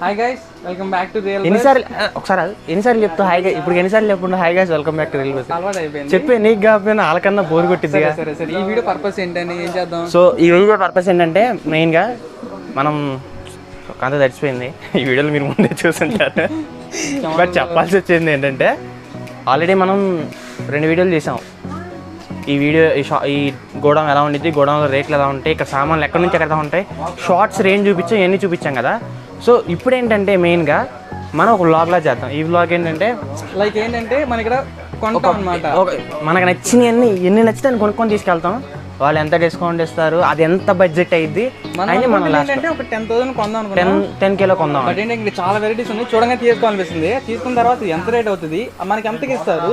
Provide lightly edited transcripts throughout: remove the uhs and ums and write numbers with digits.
Hi guys, welcome back to real. ఎన్నిసార్లు చెప్తా hi guys? ఇప్పుడు ఎన్నిసార్లు చెప్పకుండా hi guys welcome back to real bus అలవాటు అయిపోయింది. చెప్పి నీకు కాకపోయినా వాళ్ళకన్నా బోర్ కొట్టింది. సరే ఈ వీడియో పర్పస్ ఏంటని ఏం చేద్దాం? సో ఈ వీడియో పర్పస్ ఏంటంటే మెయిన్గా మనం అంత తడిచిపోయింది. ఈ వీడియోలో మీరు ముందే చూసుంటారు. బట్ చెప్పాల్సి వచ్చింది ఏంటంటే ఆల్రెడీ మనం 2 వీడియోలు చేసాం. ఈ వీడియో ఈ గోడౌన్ ఎలా ఉండిద్ది, గోడౌన్లో రేట్లు ఎలా ఉంటాయి, ఇక్కడ సామాన్లు ఎక్కడి నుంచి ఎక్కడ ఉంటాయి, షార్ట్స్ రేంజ్ చూపించాం, ఇవన్నీ చూపించాం కదా. సో ఇప్పుడు ఏంటంటే మెయిన్గా మనం ఒక వ్లాగ్లా చేద్దాం. ఈ వ్లాగ్ ఏంటంటే మన ఇక్కడ కొంటాం అన్నమాట. మనకు నచ్చినవన్నీ ఎన్ని నచ్చితే అని కొనుక్కొని తీసుకెళ్తాం. వాళ్ళు ఎంత డిస్కౌంట్ ఇస్తారు, అది ఎంత బడ్జెట్ అయ్యిద్ది అని మనం ఒక 10,000 కొందాం అనుకుంటాం. 10 కిలో కొందాం. బట్ ఏంటంటే చాలా వెరైటీస్ ఉన్నాయి, చూడగానే తీసుకోవాలనిపిస్తుంది. తీసుకున్న తర్వాత ఎంత రేట్ అవుతుంది, మనకి ఎంతకి ఇస్తారు,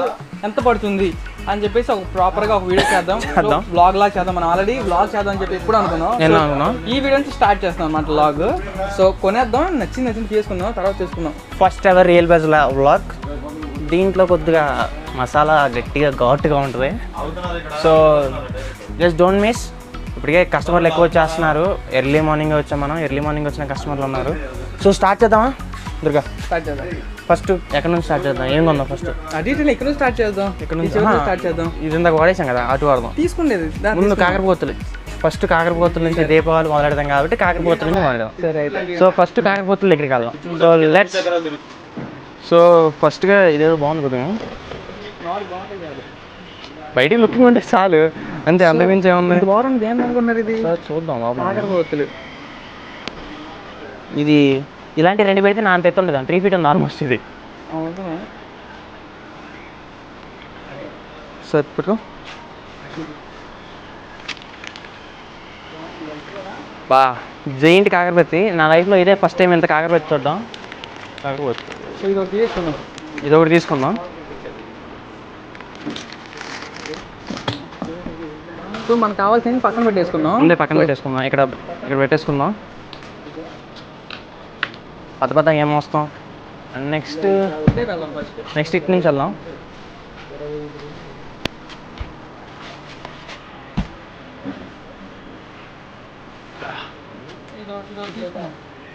ఎంత పడుతుంది అని చెప్పేసి ఒక ప్రాపర్ గా ఒక వీడియో చేద్దాం. వ్లాగ్ లాగా చేద్దాం. మనం ఆల్రెడీ వ్లాగ్ చేద్దాం అని చెప్పి ఎప్పుడు అనుకున్నాం. ఈ వీడియో నుంచి స్టార్ట్ చేస్తాం అన్నమాట వ్లాగ్. సో కొనేద్దాం, నచ్చింది తీసుకుందాం, తర్వాత చేసుకుందాం. First ever real buzz vlog. దీంట్లో కొద్దిగా మసాలా గట్టిగా ఘాటుగా ఉంటుంది. So just don't miss. ఇప్పటికే కస్టమర్లు ఎక్కువ వచ్చేస్తున్నారు. ఎర్లీ మార్నింగ్ వచ్చాం మనం. ఎర్లీ మార్నింగ్ వచ్చిన కస్టమర్లు ఉన్నారు. సో స్టార్ట్ చేద్దామా దుర్గా? స్టార్ట్ చేద్దాం. ఫస్ట్ ఎక్కడ నుంచి స్టార్ట్ చేద్దాం? ఏం కొందాం ఫస్ట్? ఇక్కడ నుంచి స్టార్ట్ చేద్దాం. ఇక్కడ నుంచి స్టార్ట్ చేద్దాం. ఇది ఇందాక వాడేసాం కదా, అటు వాడదాం. తీసుకునేది ముందు కాకరపోతులు. ఫస్ట్ కాకరపోతుల నుంచి దీపావళి మొదలెడదాం కాబట్టి కాకరపోతుల నుంచి మొదలెడదాం. సరే అయితే. సో ఫస్ట్ కాకరపోతుల దగ్గరికి వెళ్దాం. So let's. సో ఫస్ట్గా ఇదేదో బాగుంది కొద్దిగా. బయటికి లుకింగ్ ఉంటే చాలు, అంతే. అంతమించి ఏముంది? బాగుంది. ఏం అనుకున్నారు ఇది? చూద్దాం. కాకరపోతులు ఇది ఇలాంటి 2 పెడితే నా అంత ఎత్తు ఉండదు. 3 feet ఉంది ఆల్మోస్ట్ ఇది. సో పెట్టుకో. బా జైంట్ కాకరపత్తి. నా లైఫ్లో ఇదే ఫస్ట్ టైం ఎంత కాకరపత్తి చూద్దాం. కాకరపత్తి ఇది ఒకటి తీసుకుందాం. సో మనకు కావాల్సింది పక్కన పెట్టేసుకుందాం. ముందే పక్కన పెట్టేసుకుందాం. ఇక్కడ పెట్టేసుకుందాం. పెద్ద ఏం వస్తాం. నెక్స్ట్ ఇటు నుంచి వెళ్దాం.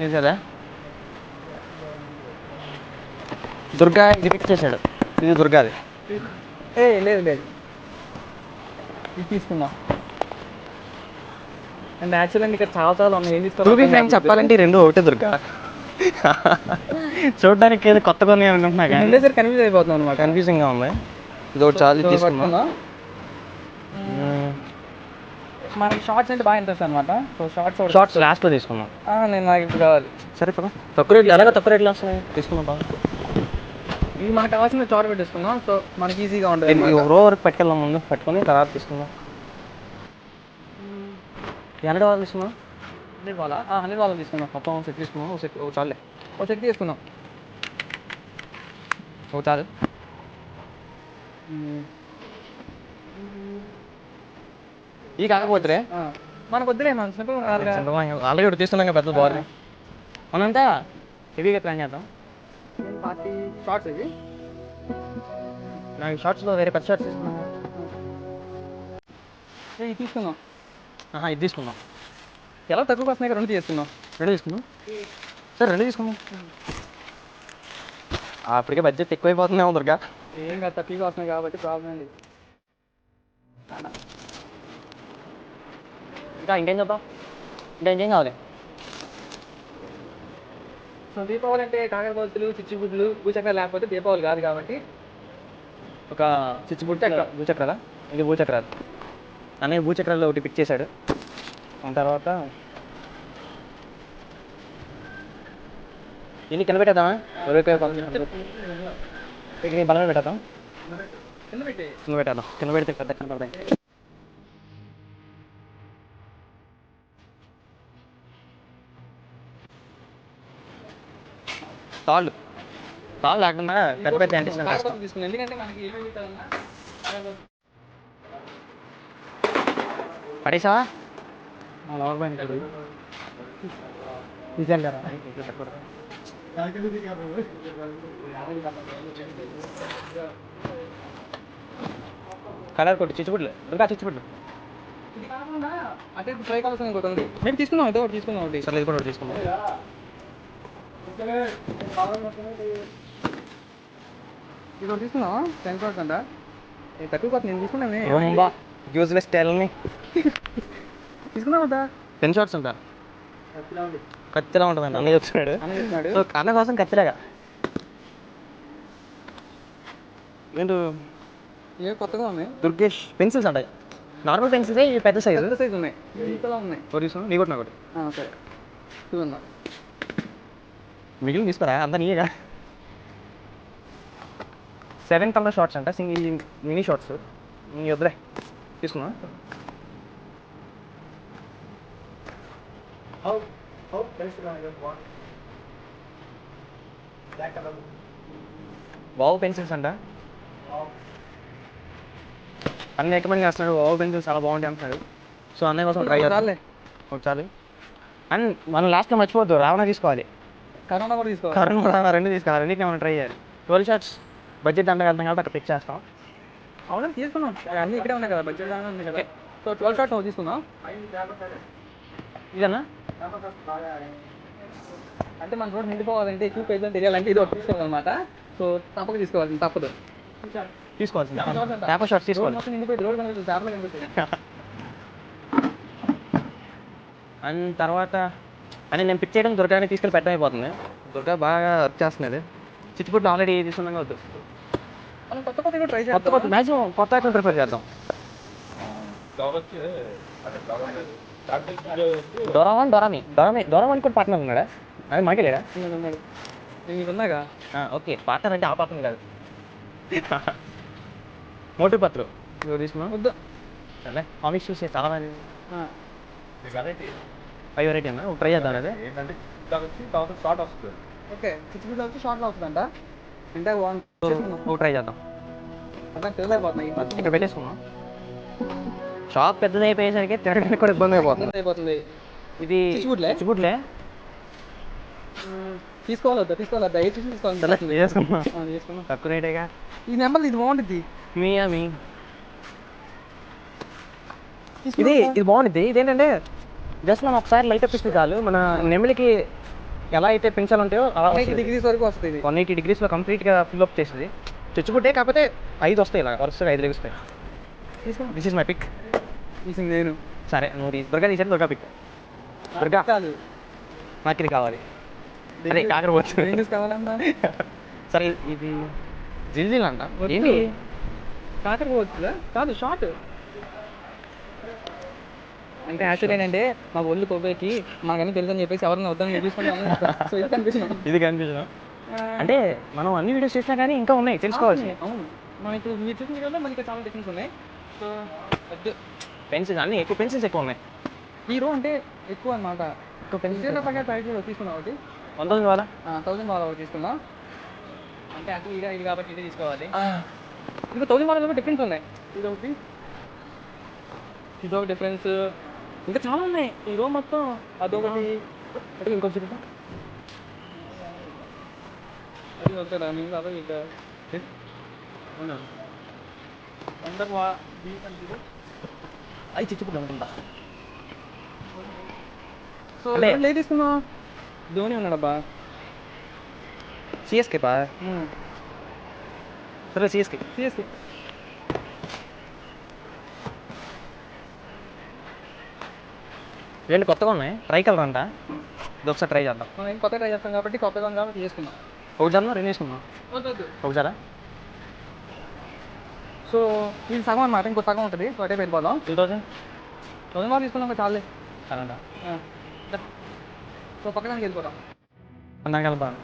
ఇది కదా దుర్గా ఇది పిక్ చేశాడు. ఇది దుర్గాది. లేదు ఇది తీసుకుందాం. అండ్ యాక్చువల్లీ ఇక్కడ చాలా ఉన్నాయి. ఏం తీసుకోవాలి చెప్పాలంటే 2 ఒకటే దుర్గా. చూడడానికి ఏదో కొత్తగా ఉన్నాయి అనుకుంటున్నా కానీ కన్ఫ్యూజ్ అయిపోతున్నాం అనమాట. కన్ఫ్యూజింగ్గా ఉంది. ఇది ఒకటి చాలు తీసుకుందాం. మనకి షార్ట్స్ అంటే బాగా ఇంట్రెస్ట్ అనమాట. సో షార్ట్స్ లాస్ట్లో తీసుకుందాం. నేను నాకు ఇప్పుడు కావాలి. సరే తక్కువ రేట్లు, ఎలాగో తక్కువ రేట్లు వస్తున్నాయి, తీసుకుందాం. బాగా ఇది మనకు కావాల్సిన చారు పెట్టేసుకుందాం. సో మనకి ఈజీగా ఉంటుంది. రో వరకు పట్టుకెళ్దాం. ముందు పట్టుకొని తర్వాత తీసుకుందాం. $100 తీసుకుందాం. $100 తీసుకుందాం. మొత్తం సెట్ తీసుకుందాం. ఒక చాలులే. ఒక సెట్ తీసుకుందాం. ఒక చాలు. ఈ కాకపోతే మనకు వద్దులే. మన సింపుల్ ఆల్రెడీ ఒకటి తీసుకున్నాం. పెద్ద బాగుంది. మనంతా హెవీగా ప్లాన్ చేద్దాం. షార్ట్స్ ఇవి. నాకు షార్ట్స్లో వేరే పెద్ద షార్ట్స్ తీసుకున్నాను. ఇది తీసుకుందాం. ఇది తీసుకుందాం. ఎలా తక్కువ వస్తున్నాయి? 2 తీసుకుందాం. 2 తీసుకుందాం. సరే 2 తీసుకుందాం. అప్పటికే బడ్జెట్ ఎక్కువైపోతున్నాయి దుర్గా. ఏం కాదు, తక్కువగా వస్తున్నాయి కాబట్టి ప్రాబ్లం లేదు. ఇంకేం చేద్దాం? ఇంకేం కావాలి? సో దీపావళి అంటే కాకరపోతులు, చిచ్చుబుడ్లు, భూచక్రాలు లేకపోతే దీపావళి కాదు కాబట్టి ఒక భూచక్రాలా? ఇది భూచక్రాలు. అన్నయ్య భూచక్రాలు ఒకటి పిక్ చేశాడు. తర్వాత ఇన్ని కింద పెట్టేద్దామా? బలం పెట్టేద్దాం. కింద పెడితే పెద్ద కనపడతాయి. తాళ్ళు లేకుండా పెద్ద పెద్ద తీసుకున్నాం. ఎందుకంటే మనకి పడేసావా? కలర్ కొట్టి చిచ్చుబుడ్లు. దుర్గా చిచ్చుబుడ్లు అంటే ట్రై కావాల్సిన ఇంకోటి ఉంది. మేము తీసుకుందాం. ఏదో ఒకటి తీసుకుందాం. ఒకటి సరే ఇది కూడా ఒకటి తీసుకుందాం. ఇది తీసుకున్నావా 10% తక్కువ నేను తీసుకున్నామే రొంబ యూజ్లెస్ టైల్ని తీసుకున్నావు కదా 10 షార్ట్స్ ఉంటా కత్తిలా ఉంటుందండి అన్నీ చెప్తున్నాడు అని చెప్తున్నాడు. సో అన్న కోసం కత్తిలాగా ఏంటో ఏ కొత్తగా ఉన్నాయి దుర్గేష్ పెన్సిల్స్ అంటాయి నార్మల్ పెన్సిల్స్ ఇవి పెద్ద సైజు పెద్ద సైజు ఉన్నాయి ఇంతలా ఉన్నాయి. ఒకటి తీసుకున్నా నీ కూడా ఒకటి సరే చూద్దాం. మిగిలిన తీసుకురా అంతా నీగా 7 కలర్ షార్ట్స్ అంట సింగిల్ మినీ షార్ట్స్ నీ వద్దులే తీసుకున్నా వావ్ పెన్సిల్స్ అంట అన్ని రికమెండ్ చేస్తున్నాడు వావ్ పెన్సిల్స్ చాలా బాగుంటాయి అంటున్నాడు సో అన్నయ్య కోసం ట్రై చేయాలి ఒకసారి అండ్ మనం లాస్ట్లో మర్చిపోవద్దు రావణ తీసుకోవాలి కరోనా కూడా తీసుకోవాలి. కరోనా రెండు తీసుకోవాలి రెండింటిని మనం ట్రై చేయాలి 12 షార్ట్స్ బడ్జెట్ అంటే వెళ్తాం కాబట్టి అక్కడ పిక్ చేస్తాం అవును తీసుకున్నాం అన్నీ ఇక్కడే ఉన్నాయి కదా బడ్జెట్ ఉంది కదా. సో 12 షార్ట్ నువ్వు తీసుకున్నాం ఇదన్నా అంటే మన రోడ్ నిండిపోవాలంటే ఎక్కువ పేజీలు తెలియాలంటే ఇది ఒకటి తీసుకోవాలి అనమాట. సో తప్పక తీసుకోవాలి తప్పదు. తీసుకోవాల్సింది పేపర్ షార్ట్స్ తీసుకోవాలి మొత్తం నిండిపోయింది రోడ్ కనిపిస్తుంది పేపర్లో కనిపిస్తుంది. అండ్ తర్వాత అని నేను పిక్ చేయడం దుర్గాని తీసుకెళ్ళి పెట్టడం అయిపోతుంది దుర్గా బాగా వర్క్ చేస్తున్నది చిచ్చుపుట్లు ఆల్రెడీ తీసుకున్నాం వద్దు మనం కొత్త కొత్త ట్రై కొత్త కొత్త మ్యాక్సిమం కొత్త ఐటమ్ ప్రిపేర్ చేద్దాం డొరామాన్ కూడా పార్ట్నర్ ఉన్నాడా అది మాకే లేడా నీకు ఉన్నాగా. ఓకే పార్ట్నర్ అంటే ఆ పార్ట్నర్ కాదు మోటు పత్రు తీసుకున్నాం వద్దు సరే కామిక్స్ చూసే చాలా మంది 5 వెరైటీ అన్న ట్రై చేద్దాం అదే షార్ట్ వస్తుంది. ఓకే చిచ్చుబుడ్లు వచ్చి షార్ట్లో వస్తుందంట అంటే ట్రై చేద్దాం అర్థం తెలియపోతున్నాయి ఇక్కడ పెట్టేసుకున్నాం షాప్ పెద్దది అయిపోయేసరికి తినడానికి కూడా ఇబ్బంది అయిపోతుంది అయిపోతుంది. ఇది చిచ్చుబుడ్లే తీసుకోవాలి తీసుకోవాలి ఏ తీసుకోవాలి చేసుకున్నాం తక్కువ రేటేగా ఈ నెంబర్ ఇది బాగుంటుంది. మీ ఇది బాగుంటుంది ఇదేంటంటే జస్ట్ మనం ఒకసారి లైట్ అప్పిస్తే చాలు మన నెమిలికి ఎలా అయితే పెన్సిల్ ఉంటాయో అలా 80 degrees వరకు వస్తుంది. 180 degreesలో కంప్లీట్గా ఫిల్ అప్ చేసేది తెచ్చుకుంటే కాకపోతే 5 వస్తాయి ఇలా వరుసగా 5 లెగుస్తాయి దిస్ ఇస్ మై పిక్ తీసింది నేను. సరే నువ్వు దుర్గా తీసాను దుర్గా పిక్ దుర్గా కాదు నాకు ఇది కావాలి అదే కాకరపోవచ్చు కావాలన్నా సరే ఇది జిల్జిల్ అంట ఏంటి కాకరపోవచ్చుదా కాదు షార్ట్ అంటే యాక్చువల్ ఏంటంటే మా ఒళ్ళు కొబ్బరికి మాకన్నీ తెలుసని చెప్పేసి ఎవరైనా వద్దని చూపించుకుంటే సో ఇది కనిపిస్తున్నాం ఇది కనిపించడం అంటే మనం అన్ని వీడియోస్ చేసినా కానీ ఇంకా ఉన్నాయి తెలుసుకోవాల్సి అవును మనం ఇప్పుడు మీరు చూసిన వీడియోలో మనకి చాలా డిఫరెన్స్ ఉన్నాయి. సో పెన్సిల్స్ అన్నీ ఎక్కువ పెన్సిల్స్ ఎక్కువ ఉన్నాయి హీరో అంటే ఎక్కువ అనమాట. ఎక్కువ పెన్సిల్ ప్యాకెట్ ప్యాకెట్ తీసుకున్నాం ఒకటి 1000 కావాలా $1000 ఒకటి తీసుకున్నాం అంటే అటు ఇది కాబట్టి ఇదే తీసుకోవాలి. ఇంకా $1000 డిఫరెన్స్ ఉన్నాయి. ఇదొక డిఫరెన్స్ ఇంకా చాలా ఉన్నాయి ఈ రో మొత్తం అదొకటి అంటే ఇంకొకటి అది వద్దా మీకు అదో ఇక అందరు అవి చిచ్చుకుంటాం అనుకుంటా సో లేదు తీసుకున్నా ధోని ఉన్నాడబ్బా సిఎస్కే పా సరే సిఎస్కే రెండు కొత్తగా ఉన్నాయి ట్రై కలర్ అంట ఇది ఒకసారి ట్రై చేద్దాం మనం కొత్త ట్రై చేస్తాం కాబట్టి కొత్తగా కాబట్టి తీసుకున్నాం ఒకటి జన్నా రెండు వేసుకున్నాం ఒకసారా సో ఇది సగం అనమాట ఇంకో సగం ఉంటుంది సో అటే వెళ్ళిపోదాం 1000 తీసుకున్నాం చాలే సరేంట సో పక్కదానికి వెళ్ళిపోతాం నాకు వెళ్తాను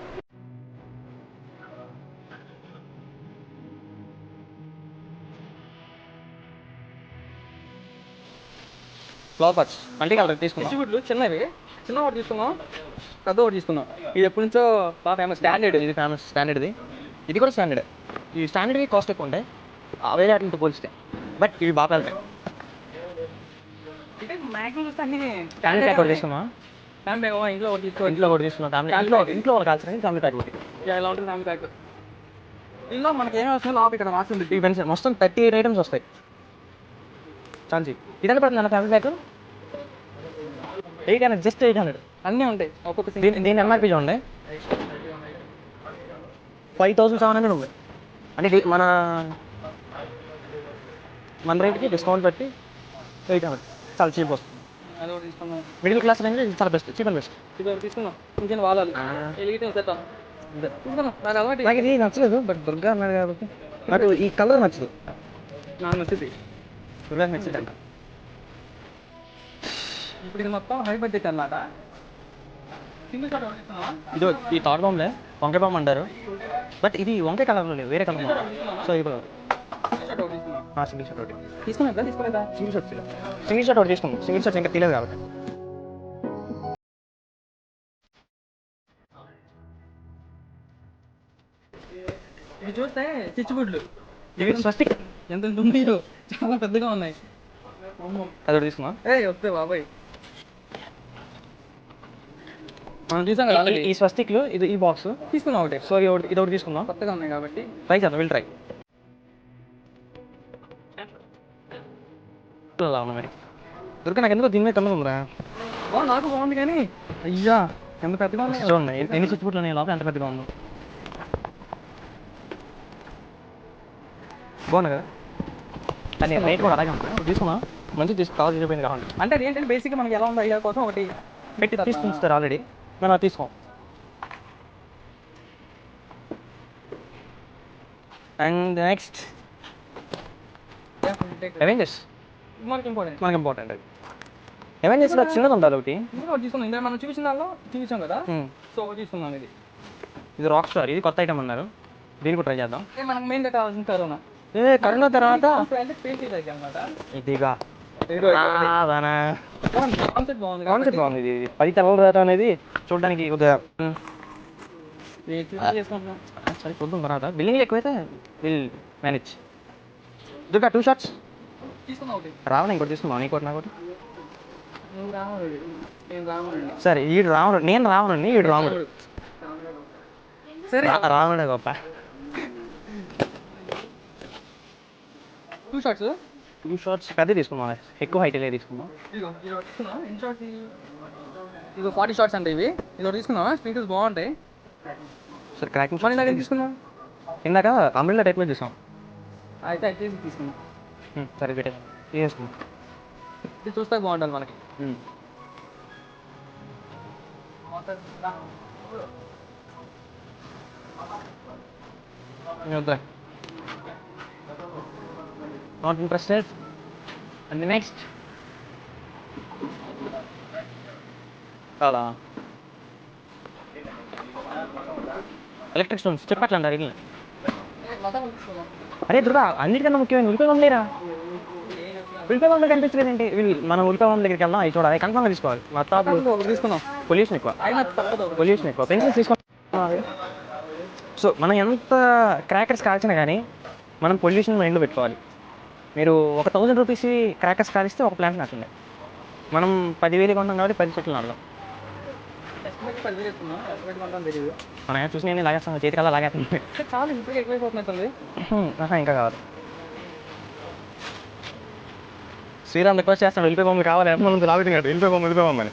ఫ్లవర్ పాట్స్ మల్టీ కలర్ తీసుకున్నాం చిచ్చుబుడ్లు చిన్నవి చిన్న ఒకటి తీసుకున్నాం పెద్ద ఒకటి తీసుకున్నాం ఇది ఎప్పటి నుంచో బాగా ఫేమస్ స్టాండర్డ్ ఇది ఫేమస్ స్టాండర్డ్ది ఇది కూడా స్టాండర్డ్ ఈ స్టాండర్డ్వి కాస్ట్ ఎక్కువ ఉంటాయి వేరే వాటితో పోలిస్తే బట్ ఇవి బాగా వెళ్తాయి మ్యాక్సిమం చూస్తే అన్ని ఫ్యామిలీ ప్యాక్ ఒకటి తీసుకున్నాం ఫ్యామిలీ ప్యాక్ ఇంట్లో ఒకటి తీసుకో ఇంట్లో ఒకటి తీసుకున్నాం ఇంట్లో ఒకటి కాల్సిన ఫ్యామిలీ ప్యాక్ ఒకటి ఇలా ఉంటుంది ఫ్యామిలీ ప్యాక్ ఇంట్లో మనకి ఏమి వస్తుందో లోపల ఇక్కడ రాసి ఉంది ఈ పెన్సిల్ మొత్తం 38 ఐటమ్స్ వస్తాయి చాంచి ఇదంతా పడుతుంది అన్న ఫ్యామిలీ ప్యాక్ 800 జస్ట్ 800 అన్నీ ఉంటాయి ఒక్కొక్క దీని ఎంఆర్పీ చూడండి 5700 ఉంది. అంటే మన రేట్కి డిస్కౌంట్ పెట్టి 800 చాలా చీప్ వస్తుంది. అది ఒకటి తీసుకుందాం. మిడిల్ క్లాస్ రేంజ్ ఇది చాలా బెస్ట్, చీప్ అండ్ బెస్ట్. ఇది ఒకటి తీసుకుందాం. ఇంకేం వాడాలి ఎలిగితే తెద్దాం. తీసుకుందాం. నాకు అలవాటు. నాకు ఇది నచ్చలేదు, బట్ దుర్గా అన్నది కాబట్టి నాకు ఈ కలర్ నచ్చదు. నాకు నచ్చింది. దుర్గాకి నచ్చింది అంట. ఇప్పుడు ఇది మొత్తం హై బడ్జెట్ అన్నమాట. సింగిల్ షాట్ ఒకటి తీసుకున్నావా? ఇది ఈ థాట్ బాంబులే వంకాయ బాంబు అంటారు, బట్ ఇది వంకాయ కలర్లో లేదు, వేరే కలర్. సో ఇప్పుడు సింగిల్ షాట్ ఒకటి తీసుకున్నాం. సింగిల్ షాట్ ఒకటి తీసుకున్నా తీసుకోలేదా? సింగిల్ షాట్ ఒకటి తీసుకుందాం. సింగిల్ షాట్ ఇంకా తెలియదు కాబట్టి. ఇవి చూస్తే చిచ్చుగుడ్లు ఇవి స్వస్తిక్ ఎంత ఉన్నాయో, చాలా పెద్దగా ఉన్నాయి. అది ఒకటి తీసుకుందాం. వస్తే బాబాయ్ మనం చూసాం కదా ఈ స్వస్తిక్లు ఇది ఈ బాక్స్ తీసుకున్నాం ఒకటి. సో ఇది ఒకటి తీసుకుందాం. కొత్తగా ఉన్నాయి కాబట్టి ట్రై చేద్దాం, విల్ ట్రై. మరి దుర్గా నాకు ఎందుకో దీని మీద కన్ను ఉందిరా. నాకు బాగుంది కానీ అయ్యా ఎంత పెద్దగా ఉన్నాయి. చూడండి ఎన్ని చుట్టుపుట్లు ఉన్నాయి లోపల, ఎంత పెద్దగా ఉందో. బాగుంది కదా, కానీ రేట్ కూడా అలాగే ఉంటుంది. తీసుకున్నా మంచిగా కావాలి తీసిపోయింది కావాలి. అంటే ఏంటంటే బేసిక్గా మనకి ఎలా ఉందో ఐడియా కోసం ఒకటి పెట్టి తీసుకుంటారు ఆల్రెడీ, మనం అది తీసుకోం. And next Avengers. మనకి ఇంపార్టెంట్. మనకి ఇంపార్టెంట్ అది. అవెంజర్స్లో చిన్నది ఉండాలి ఒకటి. ఒకటి తీసుకున్నాం. ఇంకా మనం చూపించిన దానిలో చూపించాం కదా, సో ఒకటి తీసుకున్నాం. ఇది రాక్ స్టార్, ఇది కొత్త ఐటమ్ అన్నారు, దీన్ని కూడా ట్రై చేద్దాం. మనకు మెయిన్గా కావాల్సిన కరోనా. కరోనా తర్వాత అనమాట. ఇదిగా కాన్సెప్ట్ బాగుంది. కాన్సెప్ట్ బాగుంది. ఇది 10 తలల అనేది చూడడానికి కొద్దిగా చేసుకుంటున్నాం. సరే చూద్దాం. తర్వాత బిల్లింగ్ ఎక్కువైతే విల్ మేనేజ్. దుర్గా 2 షాట్స్ తీసుకున్నాం ఒకటి. రావణ ఇంకోటి తీసుకున్నాను, ఇంకోటి నాకు. నువ్వు రాముడు, నేను రాముడు. సరే ఈడు రావణుడు, నేను రావణుడిని, ఈడు రాముడు. సరే రావణుడే గొప్ప. 2 షాట్స్. 2 షాట్స్ పెద్ద తీసుకున్నాం, ఎక్కువ హైట్ వెళ్ళే తీసుకున్నాం. ఇదిగో 40 షాట్స్ అంటే ఇవి. ఇది ఒకటి తీసుకున్నావా? స్పీకర్స్ బాగుంటాయి. సరే క్రాకింగ్ మళ్ళీ నాకు తీసుకున్నాం. ఇందాక అంబ్రెల్లా టైప్ మీద చూసాం. అయితే అయితే తీసుకున్నాం. సరే పెట్టే తీసుకున్నాం. ఇది చూస్తే బాగుంటుంది మనకి. Not interested. అండ్ నెక్స్ట్ అలా ఎలక్ట్రిక్ స్టోన్స్ చెప్పట్లా అంటారు ఇల్లు. అరే దుర్గా అన్నిటికన్నా ముఖ్యమైన ఉల్లిపాయ బొమ్మ లేరా? ఉల్లిపాయ బొమ్మలు కనిపించలేదు ఏంటి? మనం ఉల్లిపాయ బొమ్మ దగ్గరికి వెళ్దాం, అవి చూడాలి, కన్ఫర్మ్గా తీసుకోవాలి. మొత్తం తీసుకున్నాం. పొల్యూషన్ ఎక్కువ పెన్సిల్స్ తీసుకోవాలి. సో మనం ఎంత క్రాకర్స్ కాల్చినా కానీ మనం పొల్యూషన్ మైండ్లో పెట్టుకోవాలి. మీరు ఒక 1000 రూపీస్ క్రాకర్స్ కాలిస్తే ఒక ప్లాంట్ నాటుంది. మనం 10,000 కొంటాం కాబట్టి 10 చెట్లు నాడదాం. మనం చూసి నేను లాగేస్తాను, చేతికల్లా లాగేస్తుంది. చాలా ఇప్పుడు ఎక్కువైపోతున్నట్టుంది. ఇంకా కావాలి. శ్రీరామ్ రిక్వెస్ట్ చేస్తాడు, వెళ్ళిపోయి బొమ్మ కావాలి, మనం లాగుతున్నాడు, వెళ్ళిపోయి బొమ్మ అని.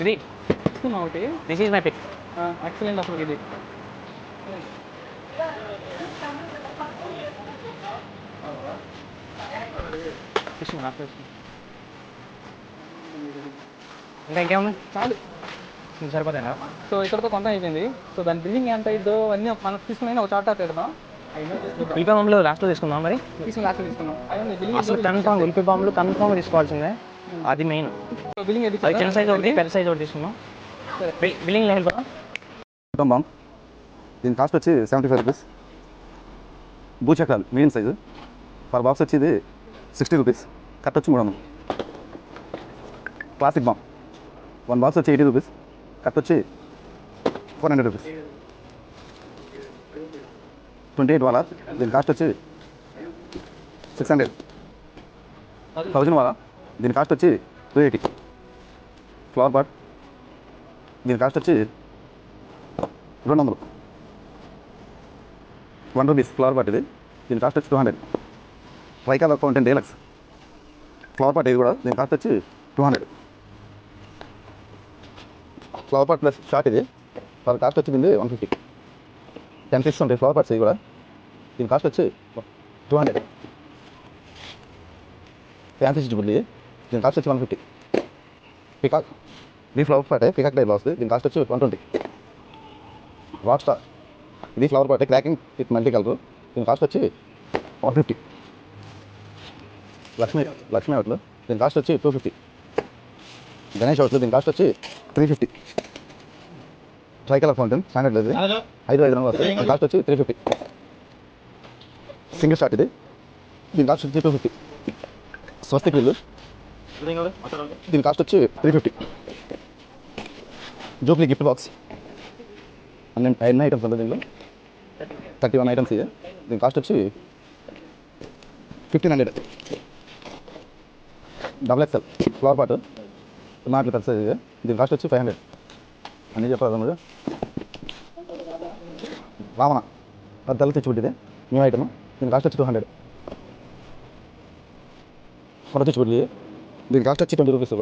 ఇది ఒకటి. This is my pic. Excellent అసలు ఇది. ఇంకా ఇంకేముంది? చాలు సరిపోతాయి. సో ఇక్కడతో కొంత అయిపోయింది. సో దాని బిల్డింగ్ ఎంత అయిందో అన్నీ మనకు తీసుకుని ఒక చార్ట్ పెడదాం. ఉల్లిపాయ బాంబులు లాస్ట్లో తీసుకుందాం. మరి తీసుకుని లాస్ట్ తీసుకున్నాం. అసలు కన్ఫామ్ ఉల్లిపాయ బాంబులు కన్ఫామ్ తీసుకోవాల్సిందే, అది మెయిన్. బిల్డింగ్ అది చిన్న సైజ్ ఒకటి, పెద్ద సైజ్ ఒకటి తీసుకున్నాం. బిల్డింగ్ లేదు బాంబ్. దీని కాస్ట్ వచ్చి 75 రూపీస్. భూచక్రాలు మీడియం సైజు పర్ బాక్స్ వచ్చి ఇది 60 రూపీస్. కట్ వచ్చి 300. క్లాసిక్ బాంబ్ 1 బాక్స్ వచ్చి 80 రూపీస్. కట్ వచ్చి 400 రూపీస్. 28 వాలా. దీని కాస్ట్ వచ్చి 600. 1000 వాలా. దీని కాస్ట్ వచ్చి 280. ఫ్లవర్ పాట్ దీని కాస్ట్ వచ్చి 200. 1 రూపీస్ ఫ్లవర్ పాట్ ఇది. దీని కాస్ట్ వచ్చి 200. వైకాల్ అకౌంటెంట్ డీలక్స్ ఫ్లవర్ పాట్ ఇది కూడా. దీని కాస్ట్ వచ్చి 200. ఫ్లవర్ పాట్ ప్లస్ షార్ట్ ఇది వాళ్ళ కాస్ట్ వచ్చింది 150. 10 పీసెస్ ఉంటాయి ఫ్లవర్ పాట్స్ ఇవి కూడా. దీని కాస్ట్ వచ్చి 200. ఫ్యాన్సీ స్టిచ్బుల్ ఇది, దీని కాస్ట్ వచ్చి 150. పికాక్ ఇది ఫ్లవర్ పాటే, పికాక్ టైప్లో వస్తుంది, దీని కాస్ట్ వచ్చి 120. రాక్ స్టార్ ఇది ఫ్లవర్ పాటే, క్రాకింగ్ విత్ మల్టీ కలర్, దీని కాస్ట్ వచ్చి 150. లక్ష్మీ అవుట్లు, దీని కాస్ట్ వచ్చి 250. గణేష్ అవుట్లు, దీని కాస్ట్ వచ్చి 350. ట్రై కలర్ ఫౌంటైన్ స్టాండర్డ్ ఇది 5 రంగులు వస్తాయి, దీని కాస్ట్ వచ్చి 350. సింగిల్ షాట్ ఇది, దీని కాస్ట్ వచ్చి 250. స్వస్తిక్ వీళ్ళు, దీని కాస్ట్ వచ్చి 350. జూప్లీ గిఫ్ట్ బాక్స్ అన్ని ఐటమ్స్ ఉంటుంది దీనిలో, 31 ఐటమ్స్ ఇది, దీని కాస్ట్ వచ్చి 1500. XXL ఫ్లవర్ పాట్ నాట్లు పెద్ద ఇది, దీని కాస్ట్ వచ్చి 500. అన్నీ చెప్పాలి మీరు. రావణ పెద్దలు తెచ్చిపెట్టిది న్యూ ఐటమ్, దీని కాస్ట్ వచ్చి 200. కొత్త తెచ్చిపెట్టి దీని కాస్ట్ వచ్చి 20 rupees.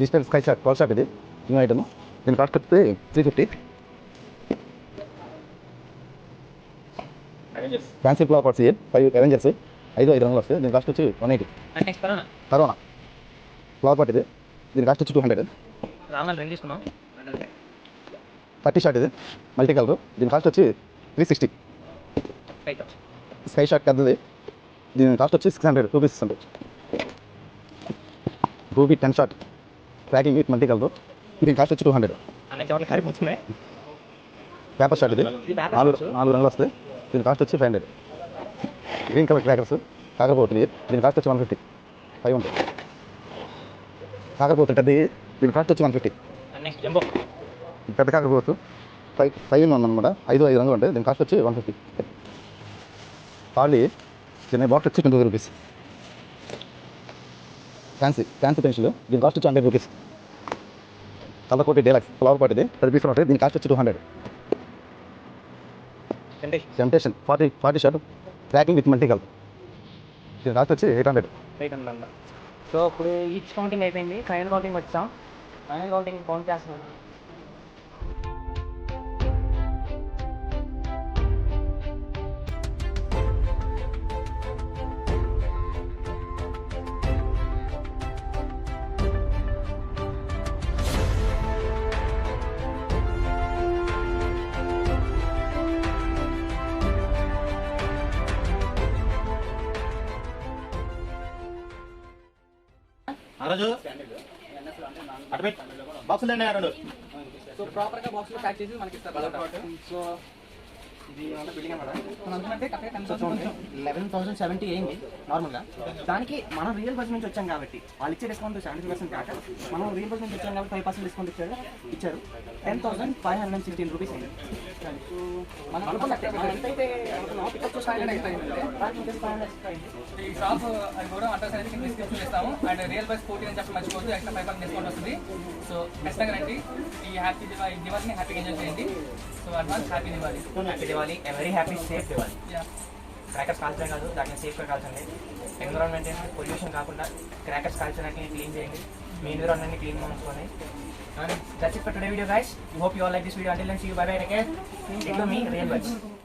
Digital sky shot 12 shot ఇది న్యూ ఐటమ్, దీని కాస్ట్ వచ్చి 350. ఫ్యాన్సీ ఫ్లవర్ పాట్స్ 5 అవెంజర్స్ 5 రంగులు వస్తాయి, దీని కాస్ట్ వచ్చి 180. కరోనా ఫ్లవర్ పాట్ ఇది, దీని కాస్ట్ వచ్చి 200. 30 షాట్ ఇది మల్టీ కలర్, దీని కాస్ట్ వచ్చి 360. స్కై షాట్ పెద్దది, దీని కాస్ట్ వచ్చి 600 రూపీస్ ఉంటుంది. Ruby 10 shot tracking with multi colour, దీని కాస్ట్ వచ్చి 200. పేపర్ షాట్ ఇది 4 రంగులు వస్తాయి, దీని కాస్ట్ వచ్చి 500. గ్రీన్ కలర్ క్రాకర్స్ కాకరపోతుంది, దీని కాస్ట్ వచ్చి 150. 5 ఉంటాయి కాకరపోతుంది పెద్దది, దీని కాస్ట్ వచ్చి 150. పెద్ద కాకరపోతు 5 in 1 అనమాట, 5 రంగులు ఉంటాయి, దీని కాస్ట్ వచ్చి 150. పాలి చిన్న బాక్స్ వచ్చి 20 రూపీస్. ఫ్యాన్సీ పెన్సిల్, దీని కాస్ట్ వచ్చి 100 రూపీస్. కలర్కోటి డీలక్స్ ఫ్లవర్ పాట్ ఇది 10 పీసులు ఉంటాయి, దీని కాస్ట్ వచ్చి 200. Temptation 40 shot tracking with multi colour, దీని కాస్ట్ వచ్చి 800. సో ఇప్పుడు ఈచ్ కౌంటింగ్ అయిపోయింది, ఫైనల్ కౌంటింగ్ వచ్చాం. ఫైనల్ కౌంటింగ్ కౌంట్ చేస్తున్నాం. సో ప్రాపర్గా బాక్స్లో ప్యాక్ చేసి మనకి ఇస్తారు. సో ఇది బిల్డింగ్ అన్నమాట. మనం అనుకున్నట్టే కరెక్ట్గా 11,070 అయింది నార్మల్గా. దానికి మనం రియల్ బస్ నుంచి వచ్చాం కాబట్టి వాళ్ళు ఇచ్చే డిస్కౌంట్ 70% కాక మనం రియల్ బస్ నుంచి వచ్చాం కాబట్టి 5% డిస్కౌంట్ ఇచ్చారు. 10,516 రూపీస్ అయింది. సో మనం అనుకున్నట్టే మనం ఎంతైతే అనుకున్నామో పికప్ చూసి 500 అయిపోయింది. ఈ షాప్ అది కూడా అడ్రస్ అనేది కింద డిస్క్రిప్షన్ ఇస్తాము. అండ్ రియల్ బస్ 14 అని చెప్పి మర్చిపోవద్దు, ఎక్స్ట్రా 5% డిస్కౌంట్ వస్తుంది. సో ఖచ్చితంగా రండి, ఈ హ్యాపీ దివాళీని హ్యాపీగా ఎంజాయ్ చేయండి. So advance happy Diwali. Happy Diwali, very happy safe Diwali. Crackers కాల్చడం కాదు, దాన్ని సేఫ్గా కాల్చండి. ఎన్విరాన్మెంట్ ఏంటి పొల్యూషన్ కాకుండా క్రాకర్స్ కాల్చడానికి క్లీన్ చేయండి, మీ ఎన్విరాన్మెంట్ని క్లీన్గా ఉంచుకోండి. And that's it for today's video, guys. We hope you all like this video. Until then, see you. Bye bye. Take care. Take to me, real words.